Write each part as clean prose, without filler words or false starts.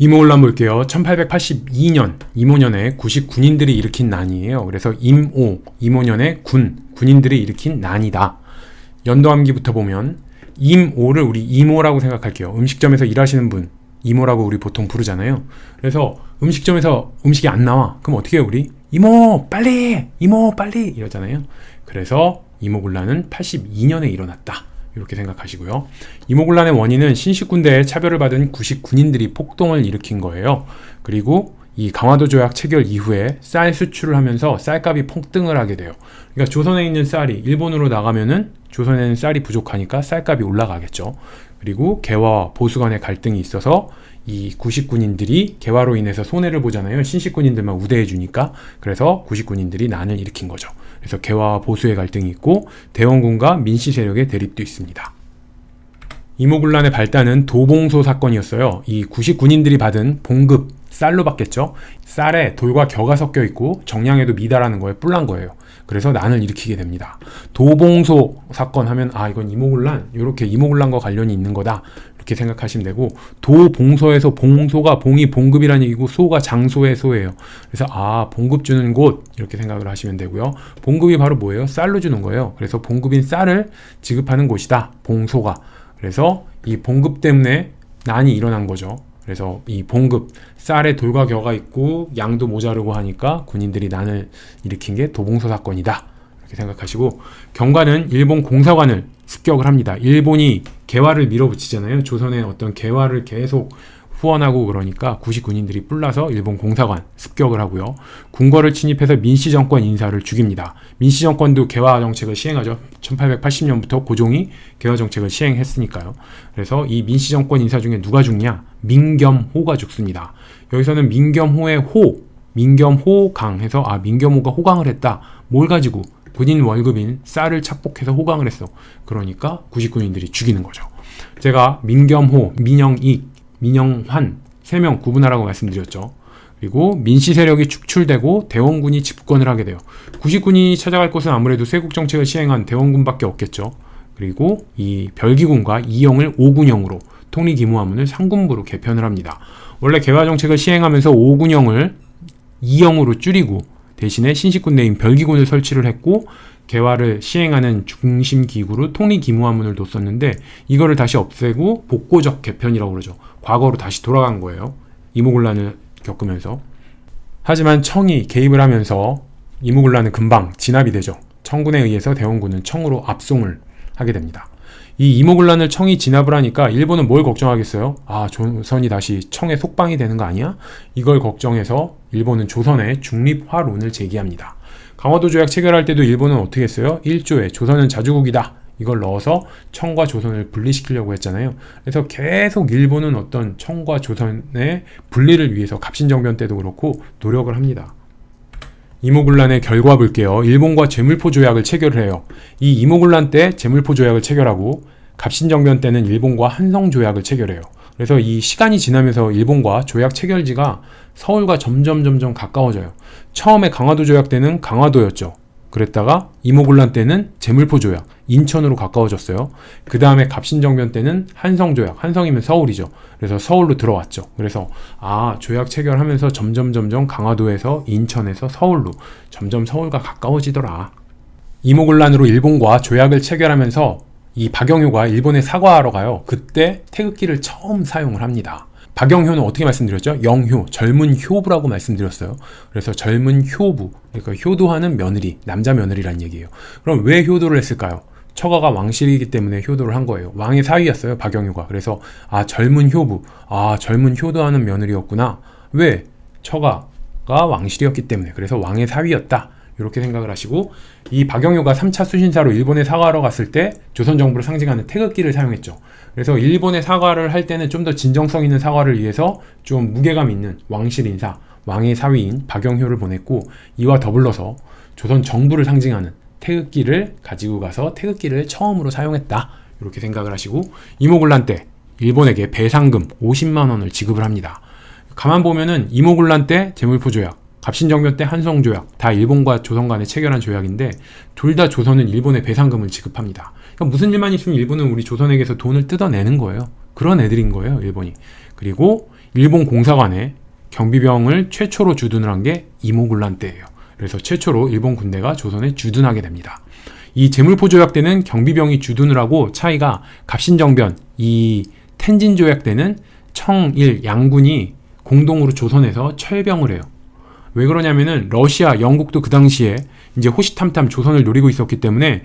임오군란 볼게요. 1882년 임오년에 99인들이 일으킨 난이에요. 그래서 임오년에 군인들이 일으킨 난이다. 연도암기부터 보면 임오를 우리 이모라고 생각할게요. 음식점에서 일하시는 분 이모라고 우리 보통 부르잖아요. 그래서 음식점에서 음식이 안 나와. 그럼 어떻게 해요 우리? 이모 빨리! 이모 빨리! 이러잖아요. 그래서 임오군란은 82년에 일어났다. 이렇게 생각하시고요. 임오군란의 원인은 신식군대에 차별을 받은 99인들이 폭동을 일으킨 거예요. 그리고 이 강화도 조약 체결 이후에 쌀 수출을 하면서 쌀값이 폭등을 하게 돼요. 그러니까 조선에 있는 쌀이 일본으로 나가면은 조선에는 쌀이 부족하니까 쌀값이 올라가겠죠. 그리고 개화와 보수 간의 갈등이 있어서 이 99인들이 개화로 인해서 손해를 보잖아요. 신식군인들만 우대해 주니까. 그래서 99인들이 난을 일으킨 거죠. 그래서 개화와 보수의 갈등이 있고 대원군과 민씨 세력의 대립도 있습니다. 임오군란의 발단은 도봉소 사건이었어요. 이 99인들이 받은 봉급 쌀로 받겠죠. 쌀에 돌과 겨가 섞여 있고 정량에도 미달하는 거에 뿔난 거예요. 그래서 난을 일으키게 됩니다. 도봉소 사건 하면 이건 임오군란, 이렇게 임오군란과 관련이 있는 거다 이렇게 생각하시면 되고, 도봉소에서 봉소가 봉이 봉급이라는 얘기고 소가 장소의 소예요. 그래서 봉급 주는 곳 이렇게 생각을 하시면 되고요. 봉급이 바로 뭐예요? 쌀로 주는 거예요. 그래서 봉급인 쌀을 지급하는 곳이다. 봉소가. 그래서 이 봉급 때문에 난이 일어난 거죠. 그래서 이 봉급, 쌀에 돌과 겨가 있고 양도 모자르고 하니까 군인들이 난을 일으킨 게 도봉소 사건이다 이렇게 생각하시고, 경과는 일본 공사관을 습격을 합니다. 일본이 개화를 밀어붙이잖아요. 조선의 어떤 개화를 계속 후원하고 그러니까 99인들이 뿔나서 일본 공사관 습격을 하고요. 궁궐을 침입해서 민씨 정권 인사를 죽입니다. 민씨 정권도 개화 정책을 시행하죠. 1880년부터 고종이 개화 정책을 시행했으니까요. 그래서 이 민씨 정권 인사 중에 누가 죽냐? 민겸호가 죽습니다. 여기서는 민겸호의 민겸호강 해서 민겸호가 호강을 했다. 뭘 가지고? 군인 월급인 쌀을 착복해서 호강을 했어. 그러니까 99인들이 죽이는 거죠. 제가 민겸호, 민영익, 민영환 3명 구분하라고 말씀드렸죠. 그리고 민씨 세력이 축출되고 대원군이 집권을 하게 돼요. 99인이 찾아갈 곳은 아무래도 쇄국정책을 시행한 대원군밖에 없겠죠. 그리고 이 별기군과 이영을 5군형으로, 통리기무하문을 3군부로 개편을 합니다. 원래 개화정책을 시행하면서 5군형을 2형으로 줄이고 대신에 신식군대인 별기군을 설치를 했고, 개화를 시행하는 중심기구로 통리기무하문을 뒀었는데 이거를 다시 없애고 복고적 개편이라고 그러죠. 과거로 다시 돌아간 거예요. 임오군란을 겪으면서. 하지만 청이 개입을 하면서 임오군란은 금방 진압이 되죠. 청군에 의해서 대원군은 청으로 압송을 하게 됩니다. 이 임오군란을 청이 진압을 하니까 일본은 뭘 걱정하겠어요? 조선이 다시 청의 속방이 되는 거 아니야? 이걸 걱정해서 일본은 조선의 중립화론을 제기합니다. 강화도 조약 체결할 때도 일본은 어떻게 했어요? 1조에 조선은 자주국이다 이걸 넣어서 청과 조선을 분리시키려고 했잖아요. 그래서 계속 일본은 어떤 청과 조선의 분리를 위해서 갑신정변 때도 그렇고 노력을 합니다. 임오군란의 결과 볼게요. 일본과 제물포 조약을 체결을 해요. 이 임오군란 때 제물포 조약을 체결하고 갑신정변 때는 일본과 한성 조약을 체결해요. 그래서 이 시간이 지나면서 일본과 조약 체결지가 서울과 점점 가까워져요. 처음에 강화도 조약 때는 강화도였죠. 그랬다가 임오군란 때는 제물포 조약, 인천으로 가까워졌어요. 그 다음에 갑신정변 때는 한성 조약, 한성이면 서울이죠. 그래서 서울로 들어왔죠. 그래서 조약 체결하면서 점점 강화도에서 인천에서 서울로 점점 서울과 가까워지더라. 임오군란으로 일본과 조약을 체결하면서 이 박영효가 일본에 사과하러 가요. 그때 태극기를 처음 사용을 합니다. 박영효는 어떻게 말씀드렸죠? 영효, 젊은 효부라고 말씀드렸어요. 그래서 젊은 효부, 그러니까 효도하는 며느리, 남자 며느리란 얘기예요. 그럼 왜 효도를 했을까요? 처가가 왕실이기 때문에 효도를 한 거예요. 왕의 사위였어요, 박영효가. 그래서 젊은 효부, 젊은 효도하는 며느리였구나. 왜? 처가가 왕실이었기 때문에. 그래서 왕의 사위였다. 이렇게 생각을 하시고, 이 박영효가 3차 수신사로 일본에 사과하러 갔을 때 조선 정부를 상징하는 태극기를 사용했죠. 그래서 일본에 사과를 할 때는 좀 더 진정성 있는 사과를 위해서 좀 무게감 있는 왕실 인사, 왕의 사위인 박영효를 보냈고, 이와 더불어서 조선 정부를 상징하는 태극기를 가지고 가서 태극기를 처음으로 사용했다. 이렇게 생각을 하시고, 임오군란 때 일본에게 배상금 50만 원을 지급을 합니다. 가만 보면은 임오군란 때 제물포 조약, 갑신정변 때 한성조약, 다 일본과 조선 간에 체결한 조약인데 둘 다 조선은 일본에 배상금을 지급합니다. 그러니까 무슨 일만 있으면 일본은 우리 조선에게서 돈을 뜯어내는 거예요. 그런 애들인 거예요, 일본이. 그리고 일본 공사관에 경비병을 최초로 주둔을 한 게 이모군란 때예요. 그래서 최초로 일본 군대가 조선에 주둔하게 됩니다. 이 제물포조약 때는 경비병이 주둔을 하고 차이가 갑신정변, 이 텐진조약 때는 청일 양군이 공동으로 조선에서 철병을 해요. 왜 그러냐면은 러시아, 영국도 그 당시에 이제 호시탐탐 조선을 노리고 있었기 때문에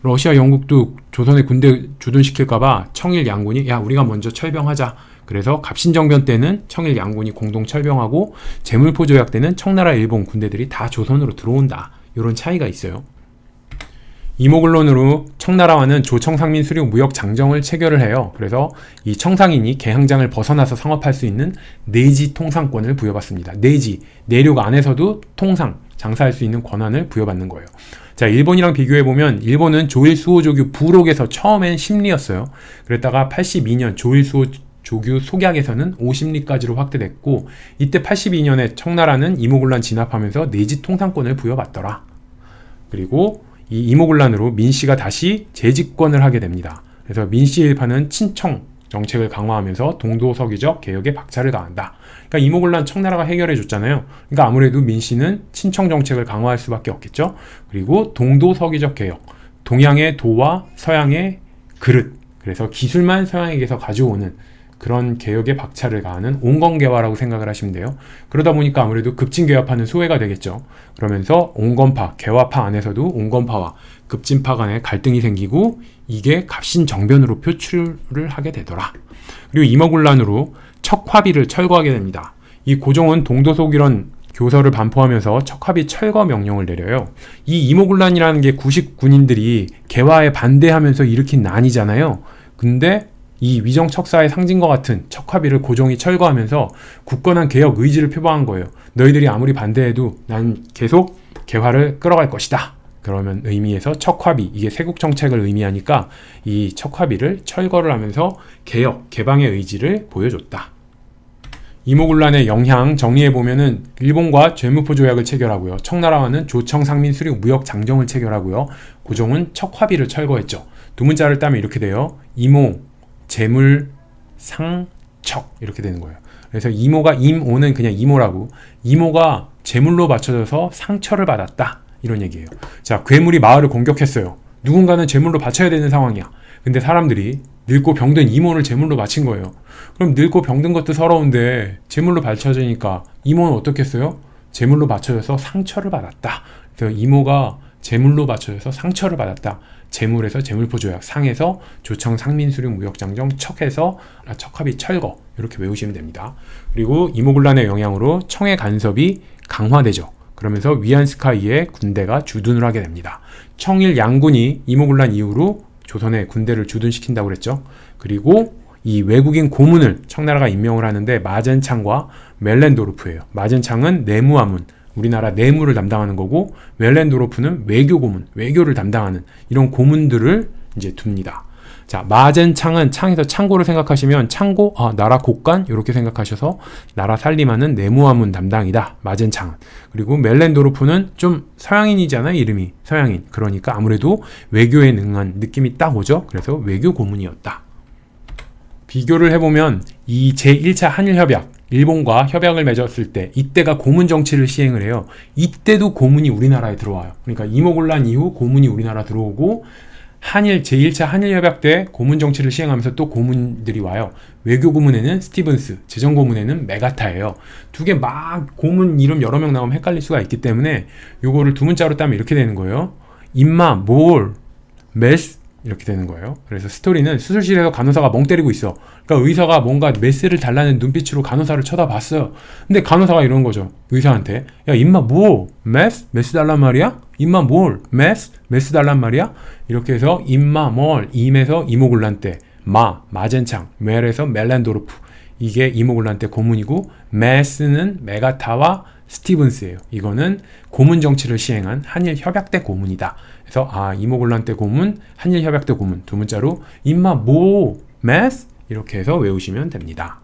러시아, 영국도 조선의 군대 주둔시킬까봐 청일 양군이 야 우리가 먼저 철병하자. 그래서 갑신정변 때는 청일 양군이 공동 철병하고 제물포조약 때는 청나라 일본 군대들이 다 조선으로 들어온다. 이런 차이가 있어요. 이모군론으로 청나라와는 조청상민 수륙 무역 장정을 체결을 해요. 그래서 이 청상인이 개항장을 벗어나서 상업할 수 있는 내지 통상권을 부여받습니다. 내지, 내륙 안에서도 통상, 장사할 수 있는 권한을 부여받는 거예요. 자, 일본이랑 비교해보면 일본은 조일수호조규 부록에서 처음엔 10리였어요. 그랬다가 82년 조일수호조규 속약에서는 50리까지로 확대됐고 이때 82년에 청나라는 이모군란 진압하면서 내지 통상권을 부여받더라. 그리고 이 이모군란으로 민씨가 다시 재집권을 하게 됩니다. 그래서 민씨 일파는 친청 정책을 강화하면서 동도서기적 개혁에 박차를 가한다. 그러니까 이모군란 청나라가 해결해 줬잖아요. 그러니까 아무래도 민씨는 친청 정책을 강화할 수밖에 없겠죠. 그리고 동도서기적 개혁, 동양의 도와 서양의 그릇, 그래서 기술만 서양에게서 가져오는 그런 개혁에 박차를 가하는 온건개화라고 생각을 하시면 돼요. 그러다 보니까 아무래도 급진개화파는 소외가 되겠죠. 그러면서 온건파, 개화파 안에서도 온건파와 급진파 간의 갈등이 생기고 이게 갑신정변으로 표출을 하게 되더라. 그리고 이모군란으로 척화비를 철거하게 됩니다. 이 고종은 동도서기론 교서를 반포하면서 척화비 철거 명령을 내려요. 이 이모군란이라는 게 구식 군인들이 개화에 반대하면서 일으킨 난이잖아요. 근데 이 위정척사의 상징과 같은 척화비를 고종이 철거하면서 굳건한 개혁 의지를 표방한 거예요. 너희들이 아무리 반대해도 난 계속 개화를 끌어갈 것이다. 그러면 의미에서 척화비, 이게 세국정책을 의미하니까 이 척화비를 철거를 하면서 개혁, 개방의 의지를 보여줬다. 이모군란의 영향 정리해보면은 일본과 제물포조약을 체결하고요. 청나라와는 조청상민 수륙 무역 장정을 체결하고요. 고종은 척화비를 철거했죠. 두 문자를 따면 이렇게 돼요. 이모, 재물, 상, 척 이렇게 되는 거예요. 그래서 이모가 임오는 그냥 이모라고, 이모가 재물로 바쳐져서 상처를 받았다 이런 얘기예요. 자, 괴물이 마을을 공격했어요. 누군가는 재물로 바쳐야 되는 상황이야. 근데 사람들이 늙고 병든 이모를 재물로 바친 거예요. 그럼 늙고 병든 것도 서러운데 재물로 바쳐지니까 이모는 어떻겠어요? 재물로 바쳐져서 상처를 받았다. 그래서 이모가 재물로 바쳐져서 상처를 받았다. 재물에서 제물포조약, 상에서 조청 상민수륙 무역장정, 척에서 척합이 철거 이렇게 외우시면 됩니다. 그리고 이모군란의 영향으로 청의 간섭이 강화되죠. 그러면서 위안스카이의 군대가 주둔을 하게 됩니다. 청일 양군이 이모군란 이후로 조선에 군대를 주둔시킨다고 그랬죠. 그리고 이 외국인 고문을 청나라가 임명을 하는데 마젠창과 멜렌도르프예요. 마젠창은 내무하문, 우리나라 내무를 담당하는 거고, 멜렌도르프는 외교 고문, 외교를 담당하는 이런 고문들을 이제 둡니다. 자, 마젠창은 창에서 창고를 생각하시면 창고, 나라 곳간 이렇게 생각하셔서 나라 살림하는 내무하문 담당이다. 마젠창은. 그리고 멜렌도르프는 좀 서양인이잖아요, 이름이. 서양인. 그러니까 아무래도 외교에 능한 느낌이 딱 오죠. 그래서 외교 고문이었다. 비교를 해보면 이 제1차 한일협약, 일본과 협약을 맺었을 때 이때가 고문 정치를 시행을 해요. 이때도 고문이 우리나라에 들어와요. 그러니까 이모군란 이후 고문이 우리나라 들어오고, 한일 제1차 한일협약 때 고문 정치를 시행하면서 또 고문들이 와요. 외교 고문에는 스티븐스, 재정 고문에는 메가타예요. 두 개 막 고문 이름 여러 명 나오면 헷갈릴 수가 있기 때문에 요거를 두 문자로 따면 이렇게 되는 거예요. 임마, 뭘, 메스 이렇게 되는 거예요. 그래서 스토리는 수술실에서 간호사가 멍 때리고 있어. 그러니까 의사가 뭔가 메스를 달라는 눈빛으로 간호사를 쳐다봤어요. 근데 간호사가 이런 거죠. 의사한테, 야 임마 뭐 메스? 메스 달란 말이야? 임마 뭘? 메스? 메스 달란 말이야? 이렇게 해서 임마 뭘, 임에서 이모군란 때, 마젠창, 멜에서 멜렌도르프, 이게 이모군란 때 고문이고, 메스는 메가타와 스티븐스예요. 이거는 고문 정치를 시행한 한일 협약 때 고문이다. 그래서 이모군란 때 고문, 한일 협약 때 고문, 두 문자로 임마 뭐 메스 이렇게 해서 외우시면 됩니다.